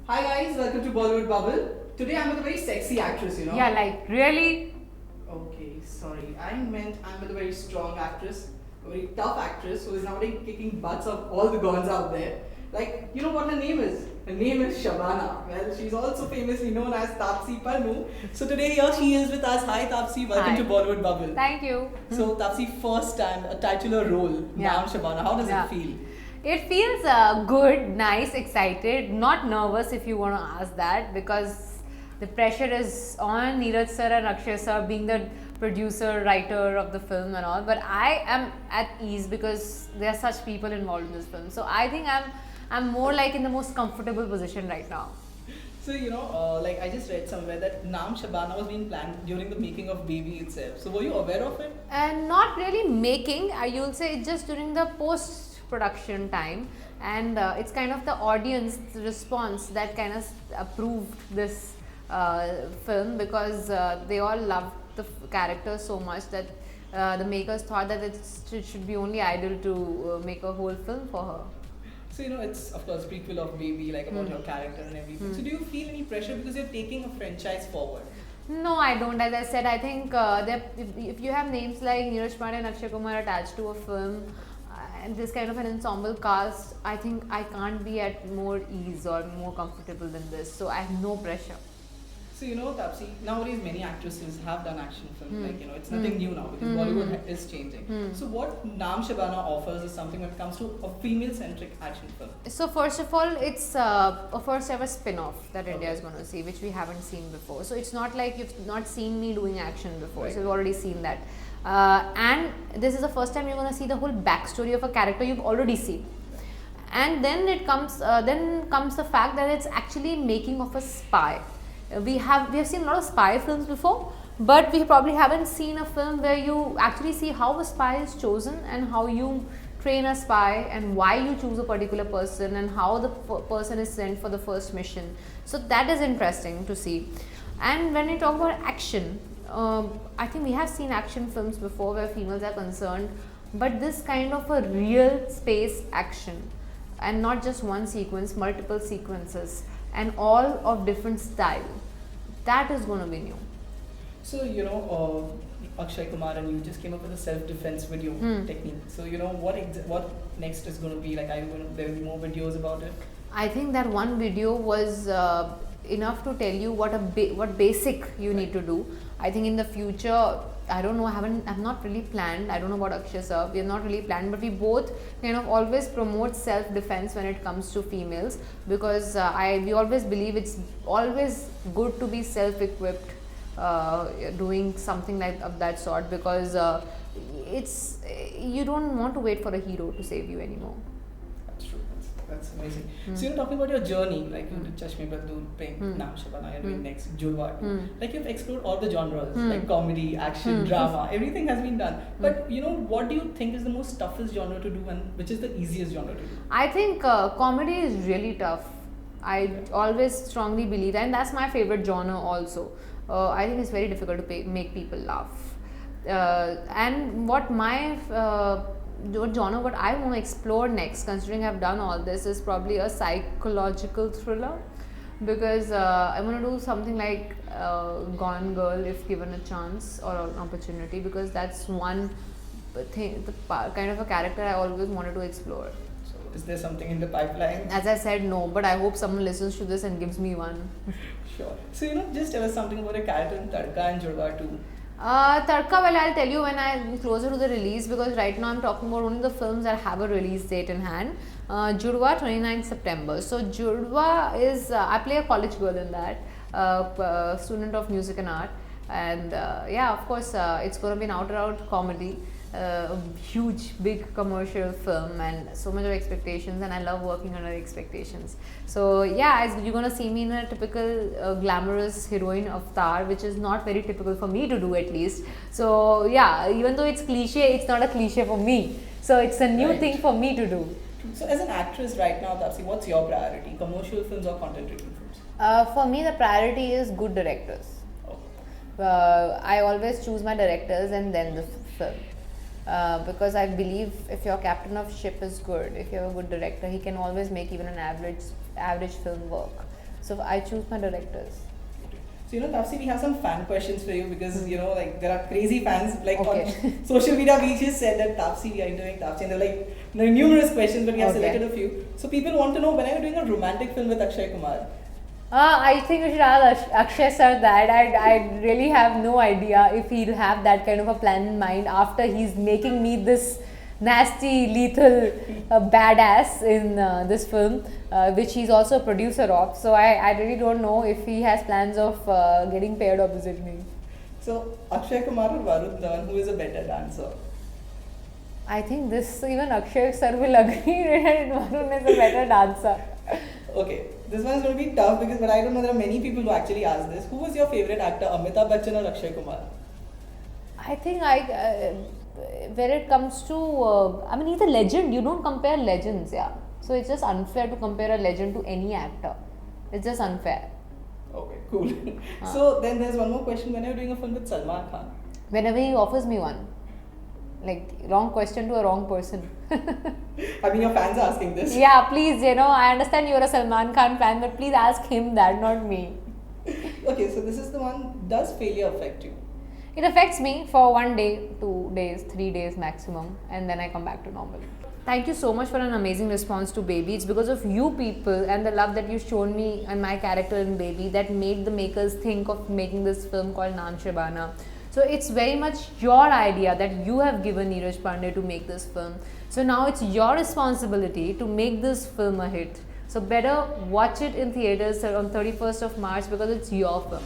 Hi guys, welcome to Bollywood Bubble. Today I'm with a very sexy actress, you know. Yeah, like really? Okay, sorry. I meant I'm with a very strong actress, a very tough actress who is nowadays kicking butts of all the gods out there. Like, you know what her name is? Her name is Shabana. Well, she's also famously known as Taapsee Pannu. So today here she is with us. Hi Taapsee, welcome Hi. to Bollywood Bubble. Thank you. So Taapsee, first time a titular role, Yeah. Naam Shabana. How does Yeah. it feel? It feels good, nice, excited, not nervous if you want to ask that, because the pressure is on Neeraj sir and Akshay sir being the producer, writer of the film and all. But I am at ease because there are such people involved in this film. So I think I'm more like in the most comfortable position right now. So, like I just read somewhere that Naam Shabana was being planned during the making of Baby itself. So, were you aware of it? And not really making, you'll say just during the post production time, and it's kind of the audience response that kind of approved this film, because they all loved the character so much that the makers thought that it should be only ideal to make a whole film for her. So, it's of course prequel of Baby, like about your character and everything. So, do you feel any pressure because you're taking a franchise forward? No, I don't. As I said, I think if you have names like Neeraj Pandey and Akshay Kumar attached to a film, and this kind of an ensemble cast, I think I can't be at more ease or more comfortable than this. So I have no pressure. So, Taapsee, nowadays many actresses have done action films. Like, it's nothing new now because Bollywood is changing. So, what Naam Shabana offers is something when it comes to a female-centric action film. So first of all, it's a first ever spin-off that India is going to see, which we haven't seen before. So it's not like you've not seen me doing action before. Right. So you've already seen that. And this is the first time you're going to see the whole backstory of a character you've already seen. And then comes the fact that it's actually making of a spy. We have seen a lot of spy films before, but we probably haven't seen a film where you actually see how a spy is chosen and how you train a spy and why you choose a particular person and how the person is sent for the first mission. So that is interesting to see. And when you talk about action, I think we have seen action films before where females are concerned, but this kind of a real space action, and not just one sequence, multiple sequences, and all of different style, that is going to be new. So, Akshay Kumar and you just came up with a self-defense video technique. So, what next is going to be like? Are you going to, there will be more videos about it? I think that one video was enough to tell you what basic you need to do. I think in the future, I don't know, I've not really planned. I don't know about Akshay sir. We have not really planned, but we both kind of always promote self-defense when it comes to females, because we always believe it's always good to be self-equipped doing something like of that sort, because you don't want to wait for a hero to save you anymore. That's true. That's amazing. So, you're talking about your journey, like you did Chashme Baddoor, Pink, Naam Shabana, you're doing next, Judwa too. Like you've explored all the genres, like comedy, action, drama, everything has been done. But, what do you think is the most toughest genre to do and which is the easiest genre to do? I think comedy is really tough. I always strongly believe that, and that's my favorite genre also. I think it's very difficult to make people laugh. And what genre what I want to explore next, considering I've done all this, is probably a psychological thriller, because I want to do something like Gone Girl if given a chance or an opportunity, because that's one thing, the kind of a character I always wanted to explore. So, is there something in the pipeline? As I said, no, but I hope someone listens to this and gives me one. Sure. So, just tell us something about a character in Tadka and Judwa too. Tadka, well, I'll tell you when I'm closer to the release, because right now I'm talking about only the films that have a release date in hand. Judwa, 29th September. So Judwa is, I play a college girl in that, student of music and art, and yeah, of course, it's going to be an out-and-out comedy. A huge, big commercial film, and so much of expectations, and I love working under expectations. So yeah, you're gonna see me in a typical glamorous heroine avatar, which is not very typical for me to do, at least. So yeah, even though it's cliche, it's not a cliche for me. So it's a new thing for me to do. So as an actress right now, Taapsee, what's your priority? Commercial films or content-driven films? For me, the priority is good directors. Oh. I always choose my directors and then the film. Because I believe if your captain of ship is good, if you have a good director, he can always make even an average film work. So I choose my directors. So, Taapsee, we have some fan questions for you because, like there are crazy fans. Like Okay. on social media, we just said that Taapsee, we are interviewing Taapsee. And there are numerous questions, but we have Okay. selected a few. So, people want to know, when are you doing a romantic film with Akshay Kumar? I think we should ask Akshay sir that. I really have no idea if he'll have that kind of a plan in mind after he's making me this nasty, lethal badass in this film, which he's also a producer of. So I really don't know if he has plans of getting paired opposite me. So, Akshay Kumar or Varun Dhawan, who is a better dancer? I think this even Akshay sir will agree that Varun is a better dancer. Okay, this one is going to be tough but I don't know, there are many people who actually ask this. Who was your favorite actor, Amitabh Bachchan or Akshay Kumar? I think when it comes to, he's a legend. You don't compare legends, yeah. So it's just unfair to compare a legend to any actor. It's just unfair. Okay, cool. So then there's one more question. When are you doing a film with Salman Khan? Whenever he offers me one. Like, wrong question to a wrong person. I mean, your fans are asking this. Yeah, please, I understand you're a Salman Khan fan, but please ask him that, not me. Okay, so this is the one. Does failure affect you? It affects me for 1 day, 2 days, 3 days maximum, and then I come back to normal. Thank you so much for an amazing response to Baby. It's because of you people and the love that you've shown me and my character in Baby that made the makers think of making this film called Naam Shabana. So it's very much your idea that you have given Neeraj Pandey to make this film. So now it's your responsibility to make this film a hit. So better watch it in theaters on 31st of March because it's your film.